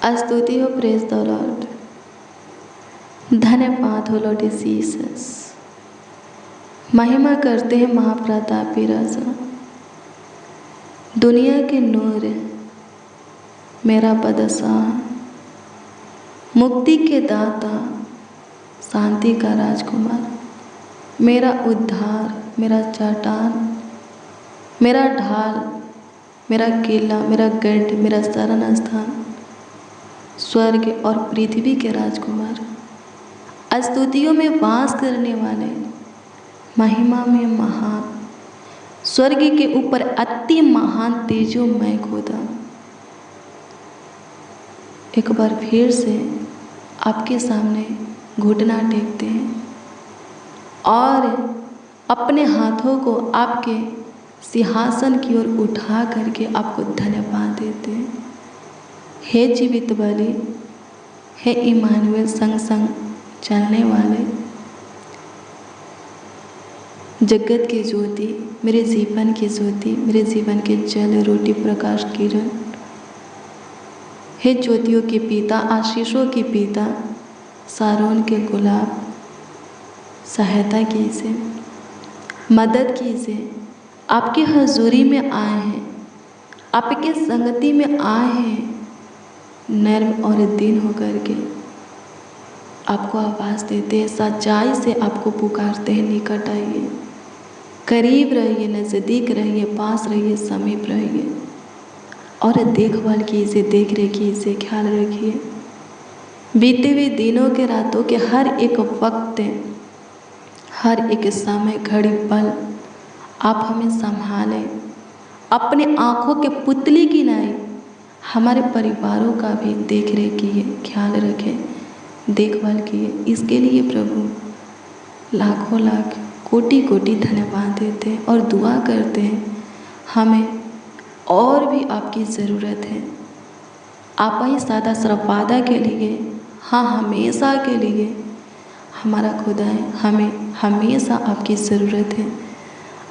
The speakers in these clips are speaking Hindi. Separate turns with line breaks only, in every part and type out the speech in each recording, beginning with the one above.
स्तुति हो, प्रेज द लॉर्ड। धन्यवाद हो लॉर्ड जीसस। महिमा करते हैं महाप्रतापी राजा, दुनिया के नूर मेरा बादशाह, मुक्ति के दाता, शांति का राजकुमार, मेरा उद्धार, मेरा चट्टान, मेरा ढाल, मेरा किला, मेरा गढ़, मेरा शरण स्थान, स्वर्ग और पृथ्वी के राजकुमार, स्तुतियों में वास करने वाले, महिमा में महान, स्वर्ग के ऊपर अति महान तेजोमय खुदा, एक बार फिर से आपके सामने घुटना टेकते हैं और अपने हाथों को आपके सिंहासन की ओर उठा करके आपको धन्यवाद देते हैं। हे जीवित बलि, हे इमानुएल, संग संग चलने वाले, जगत की ज्योति, मेरे जीवन की ज्योति, मेरे जीवन के जल, रोटी, प्रकाश, किरण, हे ज्योतियों के पिता, आशीषों के पिता, सारोन के गुलाब, सहायता कीजिए, मदद कीजिए। आपकी हजूरी में आए हैं, आपके संगति में आए हैं, नर्म और दीन होकर के आपको आवाज़ देते हैं, सच्चाई से आपको पुकारते हैं, निकट आइए, करीब रहिए, नज़दीक रहिए, पास रहिए, समीप रहिए और देखभाल कीजिए, देख रेख कीजिए, ख्याल रखिए। बीते हुए दिनों के, रातों के हर एक वक्त, हर एक समय, घड़ी, पल आप हमें संभालें, अपने आँखों के पुतली की नाई हमारे परिवारों का भी देख रेख किए, ख्याल रखें, देखभाल किए। इसके लिए प्रभु लाखों लाख, कोटि कोटि धन्यवाद देते हैं और दुआ करते हैं। हमें और भी आपकी ज़रूरत है। आप ही सदा सर्वदा के लिए, हाँ हमेशा के लिए हमारा खुदा है। हमें हमेशा आपकी ज़रूरत है।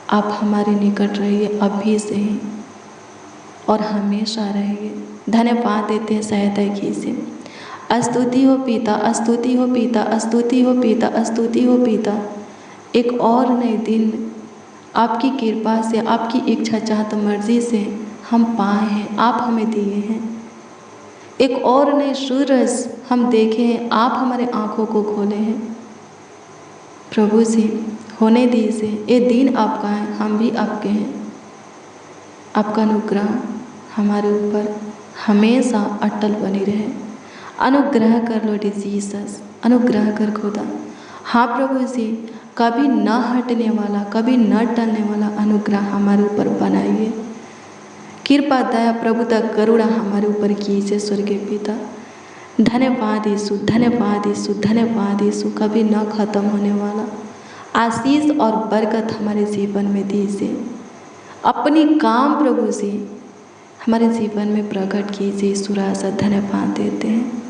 आप हमारे निकट रहिए अभी से ही और हमेशा रहिए। धन्यवाद देते हैं, सहायता कीजिए। स्तुति हो पिता, स्तुति हो पिता, स्तुति हो पिता, स्तुति हो पिता। एक और नए दिन आपकी कृपा से, आपकी इच्छा चाहत मर्जी से हम पाए हैं, आप हमें दिए हैं। एक और नए सूरज हम देखे हैं, आप हमारे आँखों को खोले हैं। प्रभु जी होने दीजिए, ये दिन आपका है, हम भी आपके हैं। आपका अनुग्रह हमारे ऊपर हमेशा अटल बनी रहे। अनुग्रह कर लॉर्ड जीसस, अनुग्रह कर खुदा। हाँ प्रभु जी, कभी न हटने वाला, कभी न टलने वाला अनुग्रह हमारे ऊपर बनाइए। कृपा, दया, प्रभुता, करुणा हमारे ऊपर कीजिए स्वर्गीय पिता। धन्यवाद यीशु, धन्यवाद यीशु, धन्यवाद यीशु। कभी न खत्म होने वाला आशीष और बरकत हमारे जीवन में दीजिए। अपनी काम प्रभु जी हमारे जीवन में प्रकट कीजिए। यीशु राजा धन्यवाद देते हैं।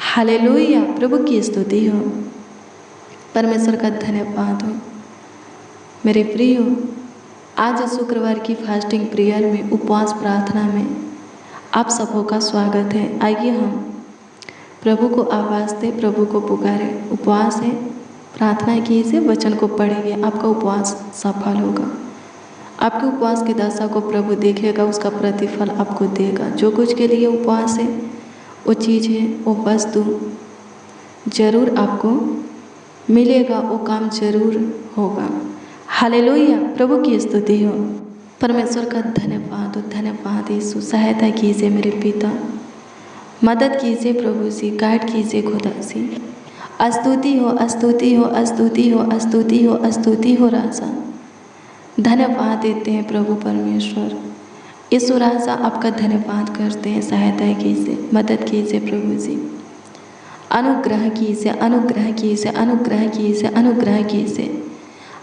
हालेलुया, प्रभु की स्तुति हो, परमेश्वर का धन्यवाद हो। मेरे प्रियो, आज शुक्रवार की फास्टिंग प्रेयर में, उपवास प्रार्थना में आप सबों का स्वागत है। आइए हम प्रभु को आवाज़ दें, प्रभु को पुकारें। उपवास है, प्रार्थना कीजिए, वचन को पढ़िए, आपका उपवास सफल होगा। आपके उपवास की दशा को प्रभु देखेगा, उसका प्रतिफल आपको देगा। जो कुछ के लिए उपवास है, वो चीज़ है, वो वस्तु जरूर आपको मिलेगा, वो काम जरूर होगा। हालेलुया, प्रभु की स्तुति हो, परमेश्वर का धन्यवाद हो। धन्यवाद यीशु। सहायता कीजिए मेरे पिता, मदद कीजिए प्रभु जी, गाइड कीजिए खुदा जी। स्तुति हो, स्तुति हो, स्तुति हो, स्तुति हो, स्तुति हो राजा। धन्यवाद देते हैं प्रभु परमेश्वर। यीशु राजा आपका धन्यवाद करते हैं। सहायता कीजिए, मदद कीजिए प्रभु जी। अनुग्रह कीजिए, अनुग्रह कीजिए, अनुग्रह कीजिए, अनुग्रह कीजिए।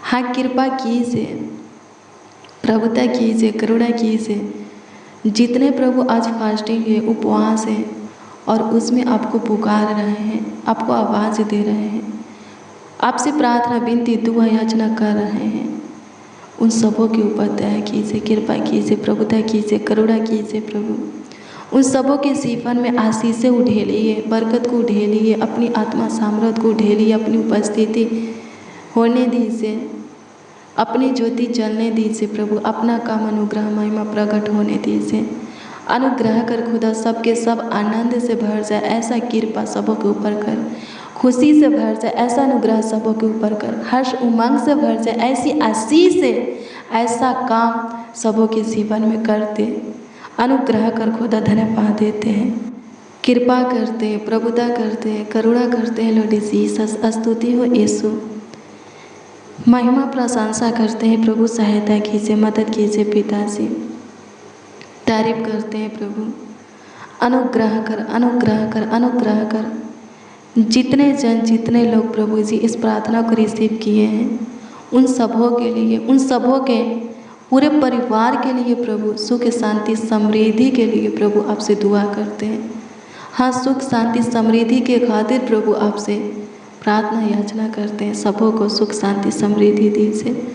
हाँ, कृपा कीजिए, प्रभुता कीजिए, करुणा कीजिए। जितने प्रभु आज फास्टिंग है, उपवास है और उसमें आपको पुकार रहे हैं, आपको आवाज़ दे रहे हैं, आपसे प्रार्थना, विनती, दुआ, याचना कर रहे हैं, उन सबों के ऊपर दया कीजिए, कृपा कीजिए, प्रभुता कीजिए, करुणा कीजिए प्रभु। उन सबों के जीवन में आशीषें उधेलिए, बरकत को उधेलिए, अपनी आत्मा सामर्थ को उधेलिए, अपनी उपस्थिति होने दीजिए, अपनी ज्योति जलने दीजिए प्रभु, अपना काम अनुग्रह महिमा प्रकट होने दीजिए। अनुग्रह कर खुदा सबके सब आनंद से भर जाए, ऐसा कृपा सबों के ऊपर कर, खुशी से भर जाए, ऐसा अनुग्रह सबों के ऊपर कर, हर्ष उमंग से भर जाए, ऐसी आशीष से ऐसा काम सबों के जीवन में करते। अनुग्रह कर खुदा धन्यवाद देते हैं, कृपा करते हैं, प्रभुता करते हैं, करुणा करते हैं लॉर्ड जीसस। स्तुति हो यीशु, महिमा प्रशंसा करते हैं प्रभु, सहायता कीजिए, मदद कीजिए पिताजी, तारीफ करते हैं प्रभु। अनुग्रह कर, अनुग्रह कर, अनुग्रह कर। जितने जन, जितने लोग प्रभु जी इस प्रार्थना को रिसीव किए हैं, उन सबों के लिए, उन सबों के पूरे परिवार के लिए प्रभु, सुख शांति समृद्धि के लिए प्रभु आपसे दुआ करते हैं। हाँ, सुख शांति समृद्धि के खातिर प्रभु आपसे प्रार्थना याचना करते हैं। सबों को सुख शांति समृद्धि दीजिए,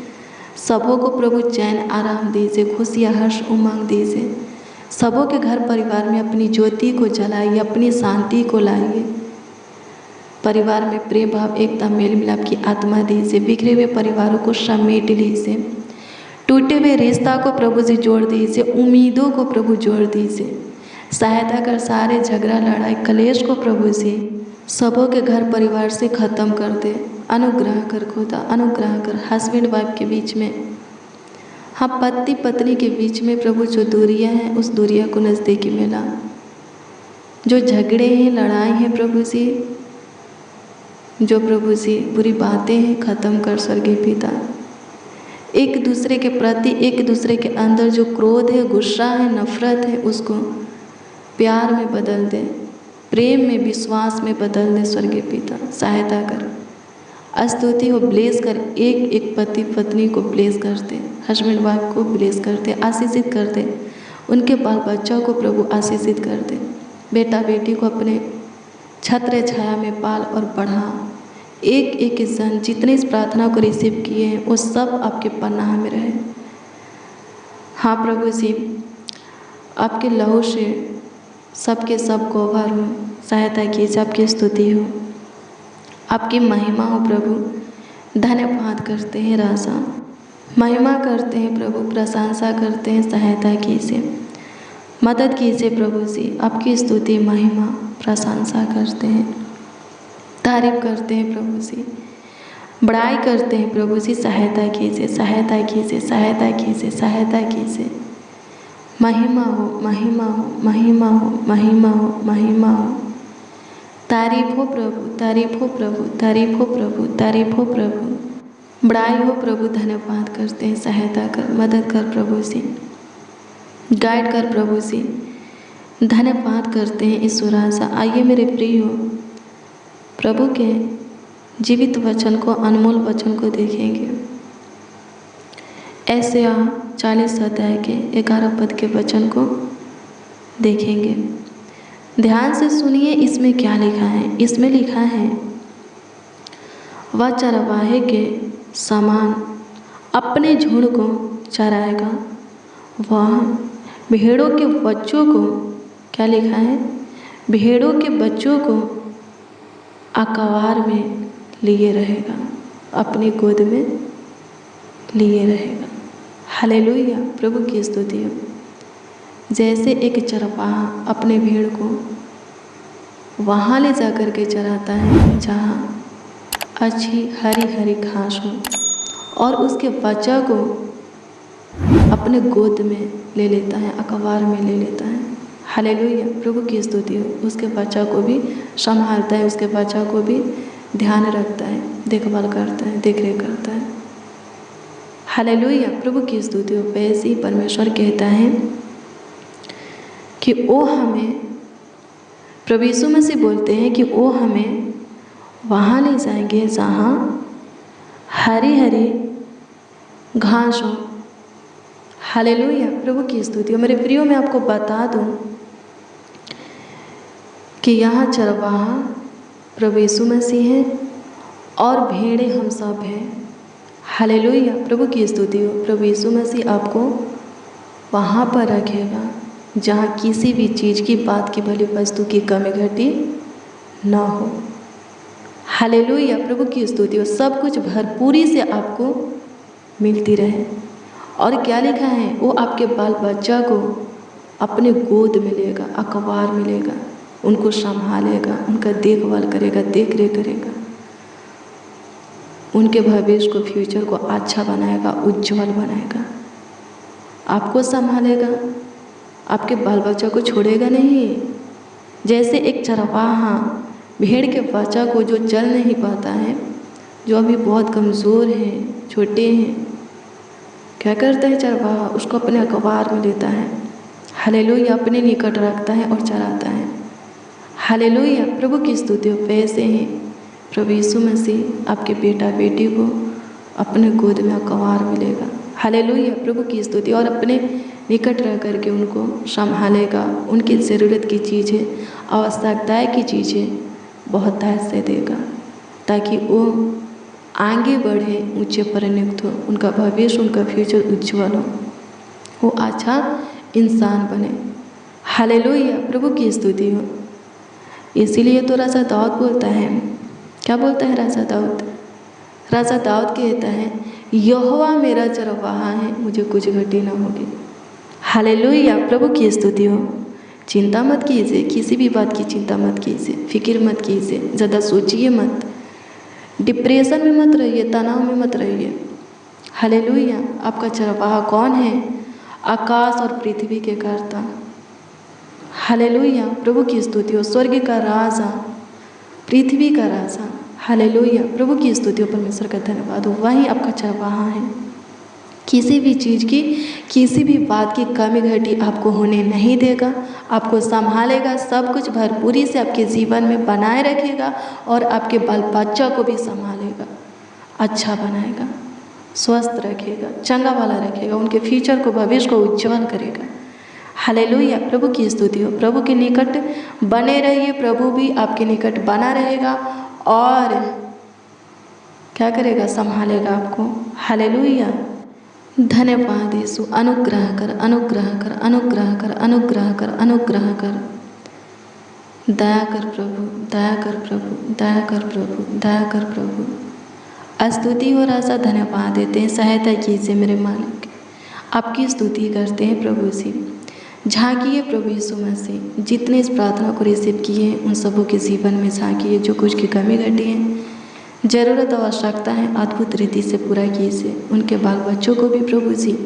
सबों को प्रभु चैन आराम दीजिए, खुशियाँ हर्ष उमंग दीजिए। सबों के घर परिवार में अपनी ज्योति को जलाइए, अपनी शांति को लाइए। परिवार में प्रेम भाव एकता मेल मिलाप की आत्मा दीजिए। बिखरे हुए परिवारों को समेट लीजिए, टूटे हुए रिश्ता को प्रभु जी जोड़ दीजिए, उम्मीदों को प्रभु जोड़ दीजिए। सहायता कर सारे झगड़ा लड़ाई कलेश को प्रभु जी सबों के घर परिवार से ख़त्म कर दे। अनुग्रह कर खुदा, अनुग्रह कर। हस्बैंड वाइफ के बीच में, हाँ, पति पत्नी के बीच में प्रभु जो दूरियां हैं, उस दूरियां को नज़दीकी में ला। जो झगड़े हैं, लड़ाई हैं प्रभु जी, जो प्रभु जी बुरी बातें हैं, ख़त्म कर स्वर्गीय पिता। एक दूसरे के प्रति, एक दूसरे के अंदर जो क्रोध है, गुस्सा है, नफरत है, उसको प्यार में बदल दे, प्रेम में, विश्वास में बदल दे स्वर्गीय पिता। सहायता कर, स्तुति हो, ब्लेस कर। एक एक पति पत्नी को ब्लेस करते, हस्बैंड वाइफ को ब्लेस करते, आशीषित करते। उनके बाल बच्चों को प्रभु आशीषित कर दे। बेटा बेटी को अपने छत्र छाया में पाल और बढ़ा। एक एक जन जितने इस प्रार्थना को रिसीव किए हैं, वो सब आपके पनाह में रहे। हाँ प्रभु जी, आपके लहू से सबके सब कवर हो। सहायता कीजिए, आपकी स्तुति हो, आपकी महिमा हो प्रभु। धन्यवाद करते हैं राजा, महिमा करते हैं प्रभु, प्रशंसा करते हैं। सहायता कीजिए, मदद कीजिए प्रभु जी। आपकी स्तुति, महिमा, प्रशंसा करते हैं, तारीफ करते हैं प्रभु जी, बड़ाई करते हैं प्रभु जी। सहायता कीजिए, सहायता कीजिए, सहायता कीजिए, सहायता कीजिए। महिमा हो, महिमा हो, महिमा हो, महिमा हो, महिमा हो। तारीफ हो प्रभु, तारीफ हो प्रभु, तारीफ हो प्रभु, तारीफ हो प्रभु, बड़ाई हो प्रभु। धन्यवाद करते हैं। सहायता कर, मदद कर प्रभु जी, गाइड कर प्रभु जी। धन्यवाद करते हैं ईश्वर राजा। आइए मेरे प्रियो, प्रभु के जीवित वचन को, अनमोल वचन को देखेंगे। ऐसे 40 अध्याय के 11 पद के वचन को देखेंगे। ध्यान से सुनिए, इसमें क्या लिखा है। इसमें लिखा है, वह चरवाहे के समान अपने झुंड को चराएगा, वह भेड़ों के बच्चों को, क्या लिखा है, भेड़ों के बच्चों को अकवार में लिए रहेगा, अपनी गोद में लिए रहेगा। हालेलुया, प्रभु की स्तुति हो। जैसे एक चरवाहा अपने भेड़ को वहाँ ले जा कर के चराता है जहाँ अच्छी हरी हरी घास हो, और उसके बच्चा को अपने गोद में ले लेता है, अकवार में ले लेता है। हालेलुया, प्रभु की स्तुति हो। उसके बच्चा को भी संभालता है, उसके बच्चा को भी ध्यान रखता है, देखभाल करता है, देखरेख करता है। हालेलुया, प्रभु की स्तुति हो। वैसे ही परमेश्वर कहता है कि वो हमें, प्रभु यीशु मसीह बोलते हैं कि वो हमें वहाँ ले जाएंगे जहाँ हरी हरी घास हो। हालेलुया, प्रभु की स्तुति हो। मेरे प्रियो, मैं आपको बता दूं कि यहाँ चरवाहा प्रभु यीशु मसीह है और भेड़े हम सब हैं। हालेलुया, प्रभु की स्तुति हो। प्रभु यीशु मसीह आपको वहाँ पर रखेगा जहाँ किसी भी चीज़ की, बात की, भली वस्तु की कमी घटी ना हो। हालेलुया, प्रभु की स्तुति हो। सब कुछ भरपूरी से आपको मिलती रहे। और क्या लिखा है, वो आपके बाल बच्चा को अपने गोद में लेगा, अखबार में लेगा, उनको संभालेगा, उनका देखभाल करेगा, देख रेख करेगा, उनके भविष्य को, फ्यूचर को अच्छा बनाएगा, उज्जवल बनाएगा, आपको संभालेगा, आपके बाल बच्चा को छोड़ेगा नहीं। जैसे एक चरवाहा भेड़ के बच्चा को जो चल नहीं पाता है, जो अभी बहुत कमज़ोर हैं, छोटे हैं, क्या करता है चरवाहा, उसको अपने अखबार में लेता है, हालेलुया, अपने निकट रखता है और चराता है। हालेलुया, प्रभु की स्तुति हो। वैसे ही प्रभु यीशु मसीह आपके बेटा बेटी को अपने गोद में अखबार में लेगा। हालेलुया, प्रभु की स्तुति। और अपने निकट रह करके उनको संभालेगा, उनकी ज़रूरत की चीज़ें, आवश्यकताएं की चीज़ें बहुतायत से देगा, ताकि वो आगे बढ़े, ऊंचे पर नियुक्त हो, उनका भविष्य, उनका फ्यूचर उज्जवल हो, वो अच्छा इंसान बने। हालेलुया, प्रभु की स्तुति हो। इसीलिए तो राजा दाऊद बोलता है, क्या बोलता है राजा दाऊद? राजा दाऊद कहता है, यहोवा मेरा चरवाहा है, मुझे कुछ घटी ना होगी। हालेलुया, प्रभु की स्तुति हो। चिंता मत कीजिए, किसी भी बात की चिंता मत कीजिए, फिक्र मत कीजिए, ज़्यादा सोचिए मत, डिप्रेशन में मत रहिए, तनाव में मत रहिए। हालेलुया, आपका चरवाहा कौन है? आकाश और पृथ्वी के कर्ता। हालेलुया, प्रभु की स्तुति हो। स्वर्ग का राजा, पृथ्वी का राजा। हालेलुया, प्रभु की स्तुति हो, परमेश्वर का धन्यवाद हो। वही आपका चरवाहा है। किसी भी चीज़ की, किसी भी बात की कमी घटी आपको होने नहीं देगा, आपको संभालेगा, सब कुछ भरपूरी से आपके जीवन में बनाए रखेगा और आपके बाल बच्चा को भी संभालेगा, अच्छा बनाएगा, स्वस्थ रखेगा, चंगा वाला रखेगा, उनके फ्यूचर को, भविष्य को उज्जवल करेगा। हालेलुया, प्रभु की स्तुति हो। प्रभु के निकट बने रहिए, प्रभु भी आपके निकट बना रहेगा और क्या करेगा? संभालेगा आपको। हालेलुया, धन्यवाद यीशु। अनुग्रह कर, अनुग्रह कर, अनुग्रह कर, अनुग्रह कर, अनुग्रह कर, दया कर प्रभु, दया कर प्रभु, दया कर प्रभु, दया कर प्रभु। स्तुति हो राजा, धन्यवाद देते हैं, सहायता कीजिए मेरे मालिक। आपकी स्तुति करते हैं प्रभु जी। झांकिए प्रभु यीशु मसीह, जितने इस प्रार्थना को रिसीव किए हैं उन सबों के जीवन में झांकिए, जो कुछ की कमी घटी है, ज़रूरत आवश्यकता है, अद्भुत रीति से पूरा कीजिए। उनके बाल बच्चों को भी प्रभु जी,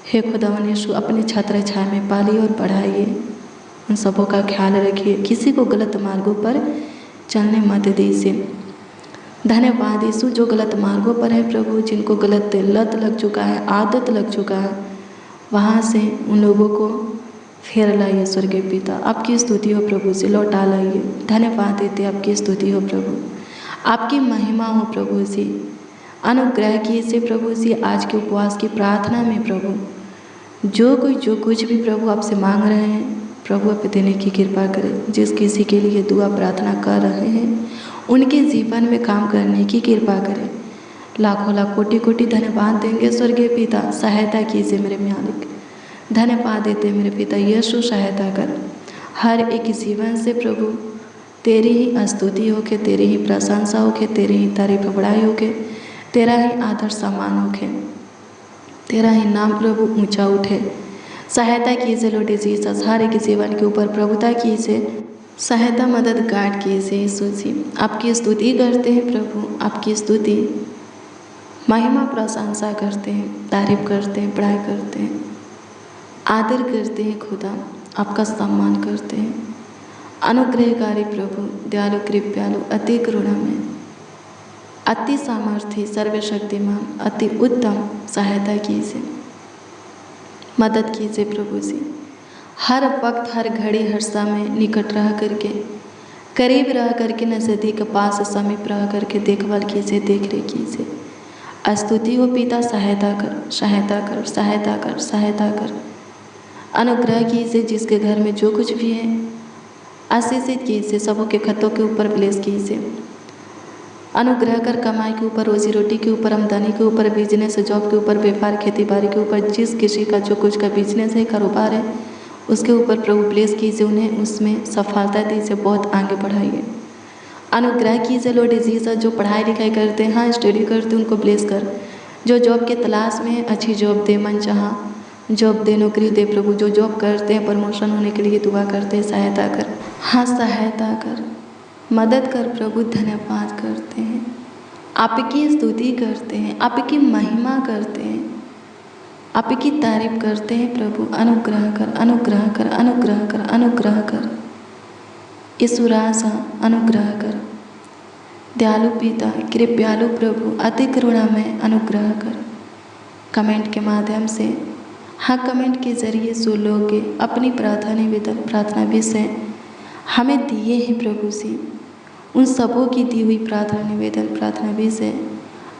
हे खुदावन यीशु, अपने छत्र छाया में पालिए और बढ़ाइए, उन सबों का ख्याल रखिए, किसी को गलत मार्गों पर चलने मत दीजिए। धन्यवाद यीशु, जो गलत मार्गों पर है प्रभु, जिनको गलत लत लग चुका है, आदत लग चुका है, वहाँ से उन लोगों को फेर लाइए स्वर्गीय पिता। आपकी स्तुति हो प्रभु जी, लौटा लाइए। धन्यवाद देते, आपकी स्तुति हो प्रभु, आपकी महिमा हो प्रभु जी। अनुग्रह कीजिए प्रभु जी, आज के उपवास की प्रार्थना में प्रभु, जो कुछ भी प्रभु आपसे मांग रहे हैं प्रभु, आप देने की कृपा करें। जिस किसी के लिए दुआ प्रार्थना कर रहे हैं उनके जीवन में काम करने की कृपा करें। लाखों लाख कोटि कोटि धन्यवाद देंगे स्वर्गीय पिता। सहायता कीजिए मेरे मालिक, धन्यवाद देते मेरे पिता यीशु, सहायता कर हर एक जीवन से प्रभु। तेरी ही स्तुति हो के, तेरी ही प्रशंसा हो के, तेरी ही तारीफ बड़ाई हो के, तेरा ही आदर सम्मान हो के, तेरा ही नाम प्रभु ऊंचा उठे। सहायता कीजिए लॉर्ड जीसस, हर एक जीवन के ऊपर प्रभुता कीजिए, सहायता मदद गार्ड कीजिए यीशु जी। आपकी स्तुति करते हैं प्रभु, आपकी स्तुति, महिमा, प्रशंसा करते हैं, तारीफ करते हैं, बड़ाई करते हैं, आदर करते हैं खुदा, आपका सम्मान करते हैं। अनुग्रहकारी प्रभु, दयालु, कृपालु, अति करुणामय, अति सामर्थ्य, सर्वशक्तिमान, अति उत्तम, सहायता कीजिए, मदद कीजिए प्रभु जी। हर वक्त, हर घड़ी, हर समय निकट रह करके, करीब रह करके, नज़दीक, पास, समीप रह करके देखभाल कीजिए, देख रेख कीजिए। स्तुति हो पिता, सहायता कर, सहायता कर, सहायता कर, सहायता कर। अनुग्रह कीजिए, जिसके घर में जो कुछ भी है आशीषित कीजिए, सबों के खतों के ऊपर ब्लेस कीजिए। अनुग्रह कर कमाई के ऊपर, रोजी रोटी के ऊपर, आमदनी के ऊपर, बिजनेस, जॉब के ऊपर, व्यापार, खेती बाड़ी के ऊपर, जिस किसी का जो कुछ का बिजनेस है, कारोबार है, उसके ऊपर प्रभु ब्लेस कीजिए, उन्हें उसमें सफलता दीजिए, बहुत आगे बढ़ाइए। अनुग्रह कीजिए लॉर्ड जीसस, जो पढ़ाई लिखाई करते हैं, हाँ स्टडी करते हैं, उनको ब्लेस कर। जो जॉब के तलाश में है, अच्छी जॉब दे, मनचाहा जॉब दे, नौकरी दे प्रभु। जो जॉब करते हैं, प्रमोशन होने के लिए दुआ करते हैं, सहायता कर, हाँ सहायता कर, मदद कर प्रभु। धन्यवाद करते हैं, आपकी स्तुति करते हैं, आपकी महिमा करते हैं, आपकी तारीफ करते हैं प्रभु। अनुग्रह कर, अनुग्रह कर, अनुग्रह कर, अनुग्रह कर। ईश्वरासा अनुग्रह कर। दयालु पिता, कृपयालु प्रभु, अति करुणा में अनुग्रह कर। कमेंट के माध्यम से, हाँ कमेंट के जरिए जो लोग अपनी प्रार्थना निवेदन, प्रार्थना विषय हमें दिए हैं प्रभु जी, उन सबों की दी हुई प्रार्थना निवेदन, प्रार्थना विषय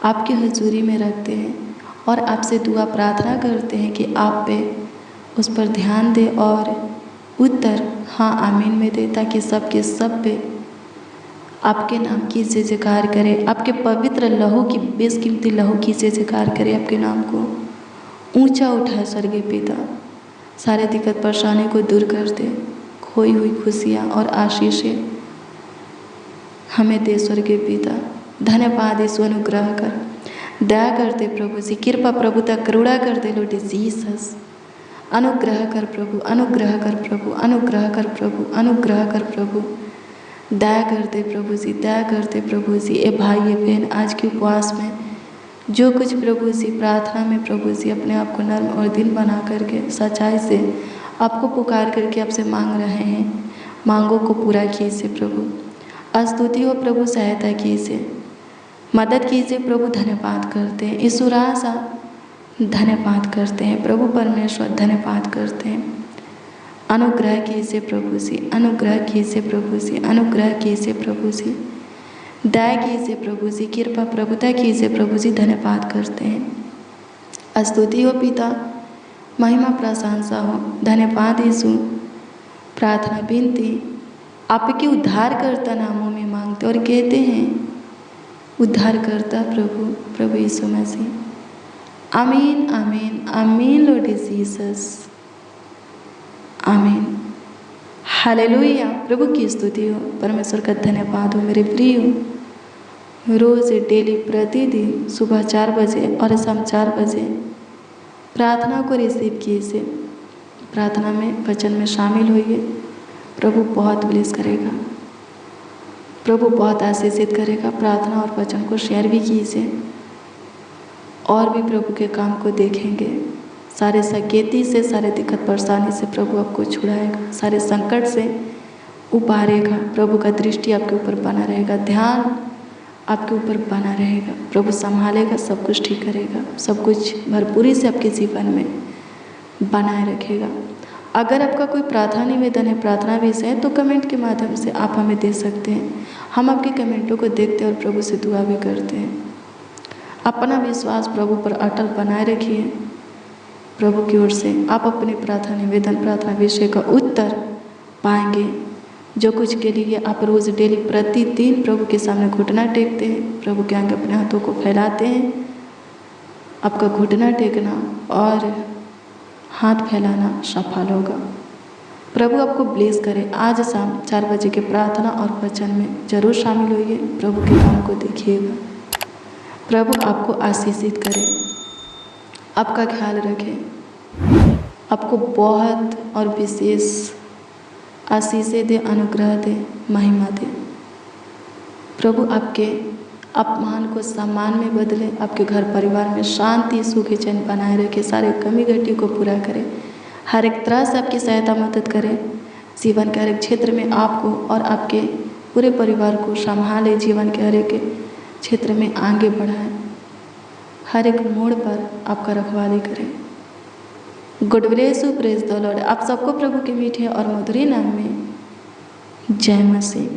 आपकी हजूरी में रखते हैं और आपसे दुआ प्रार्थना करते हैं कि आप पे उस पर ध्यान दे और उत्तर हाँ आमीन में दे, ताकि सबके सब पे आपके नाम की जय जयकार करे, आपके पवित्र लहू की, बेशकीमती लहू की जय जयकार करे, आपके नाम को ऊंचा उठाए स्वर्गीय पिता। सारे दिक्कत परेशानी को दूर कर दे, खोई हुई खुशियाँ और आशीषें हमें दे स्वर्गीय पिता। धन्यवाद यीशु, अनुग्रह कर, दया करते प्रभु जी, कृपा प्रभुता करुणा कर दे लॉर्ड जीसस। अनुग्रह कर प्रभु, अनुग्रह कर प्रभु, अनुग्रह कर प्रभु, अनुग्रह कर प्रभु। दया करते प्रभु जी, दया करते प्रभु जी। ए भाई ये बहन आज के उपवास में जो कुछ प्रभु जी प्रार्थना में प्रभु जी अपने आप को नर्म और दिन बना करके सच्चाई से आपको पुकार करके आपसे मांग रहे हैं, मांगों को पूरा कीजिए प्रभु। स्तुति हो प्रभु, सहायता कीजिए, मदद कीजिए प्रभु। धन्यवाद करते हैं ईश्वरासा, धन्यवाद करते हैं प्रभु परमेश्वर, धन्यवाद करते हैं। अनुग्रह कीजिए प्रभु जी, अनुग्रह कीजिए प्रभु जी, अनुग्रह कीजिए प्रभु जी। दया कीजिए प्रभु जी, कृपा प्रभुता कीजिए प्रभु जी। धन्यवाद करते हैं। स्तुति हो पिता, महिमा प्रशंसा हो। धन्यवाद यीशु। प्रार्थना विनती आपके उद्धारकर्ता नामों में मांगते और कहते हैं उद्धारकर्ता प्रभु, प्रभु यीशु मसीह। आमीन आमीन आमीन लॉर्ड जीसस, आमीन। हालेलुया। प्रभु की स्तुति हो, परमेश्वर का धन्यवाद हो। मेरे प्रिय रोज़ डेली प्रतिदिन सुबह 4 बजे और शाम 4 बजे प्रार्थना को रिसीव कीजिए, प्रार्थना में वचन में शामिल होइए। प्रभु बहुत ब्लेस करेगा, प्रभु बहुत आशीषित करेगा। प्रार्थना और वचन को शेयर भी कीजिए और भी प्रभु के काम को देखेंगे। सारे सकेती से, सारे दिक्कत परेशानी से प्रभु आपको छुड़ाएगा, सारे संकट से उबारेगा। प्रभु का दृष्टि आपके ऊपर बना रहेगा, ध्यान आपके ऊपर बना रहेगा। प्रभु संभालेगा, सब कुछ ठीक करेगा, सब कुछ भरपूरी से आपके जीवन में बनाए रखेगा। अगर आपका कोई प्रार्थना निवेदन है, प्रार्थना विषय है, तो कमेंट के माध्यम से आप हमें दे सकते हैं। हम आपके कमेंटों को देखते हैं और प्रभु से दुआ भी करते हैं। अपना विश्वास प्रभु पर अटल बनाए रखिए। प्रभु की ओर से आप अपने प्रार्थना निवेदन, प्रार्थना विषय का उत्तर पाएंगे। जो कुछ के लिए आप रोज़ डेली प्रतिदिन प्रभु के सामने घुटना टेकते हैं, प्रभु के आगे अपने हाथों को फैलाते हैं, आपका घुटना टेकना और हाथ फैलाना सफल होगा। प्रभु आपको ब्लेस करे। आज शाम 4 बजे के प्रार्थना और वचन में जरूर शामिल होइए, प्रभु के काम को देखिएगा। प्रभु आपको आशीषित करे, आपका ख्याल रखे, आपको बहुत और विशेष आशीषें दे, अनुग्रह दे, महिमा दे। प्रभु आपके अपमान को सम्मान में बदले, आपके घर परिवार में शांति सुख चैन बनाए रखे, सारे कमी घटी को पूरा करे, हर एक तरह से आपकी सहायता मदद करे। जीवन के हर एक क्षेत्र में आपको और आपके पूरे परिवार को संभाले, जीवन के हर एक क्षेत्र में आगे बढ़ाए, हर एक मोड़ पर आपका रखवाली करे। Good bless you, praise the Lord. आप सबको प्रभु के मीठे और मधुर नाम में जय मसीह।